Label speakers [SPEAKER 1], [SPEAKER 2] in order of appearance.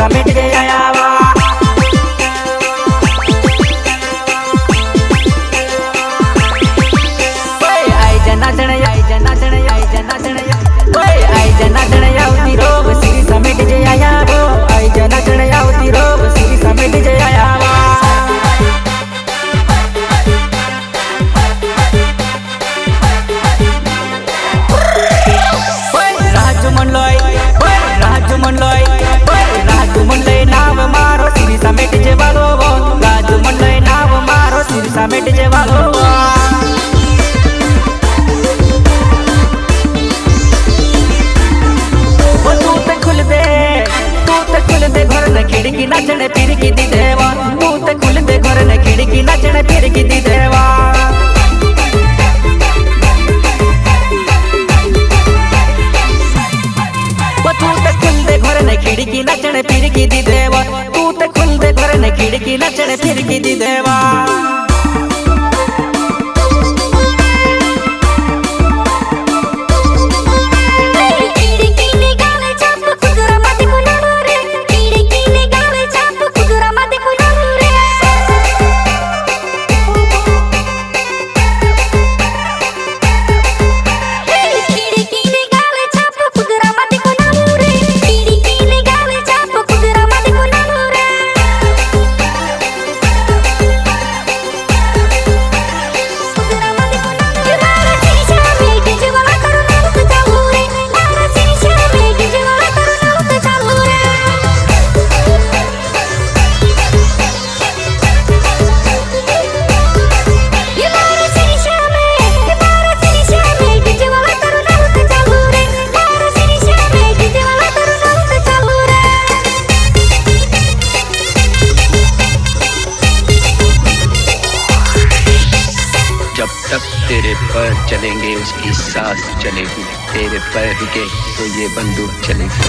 [SPEAKER 1] समेट जे आयावा। आई जना जने आई जना जने आई जना जने आई जना जने आवती रोग श्री समेट जे आयावो। आई जना जने आवती रोग श्री समेट जे आयावा। राजू मंडलोय नाव मारो श्री समेट जे वालो। राजू मंडलोय नाव मारो श्री समेट जे वालो। खिड़की नचने फिरकी दी देवा तू ते खुल दे घर ने खिड़की नचने फिरकी दी देवा। तू ते खुल दे घर ने खिड़की नचने फिरकी दी देवा। तू ते खुल दे घर ने खिड़की नचने फिरकी दी देवा।
[SPEAKER 2] जब तक तेरे पैर चलेंगे उसकी सांस चलेगी। तेरे पैर रुके तो ये बंदूक चलेगी।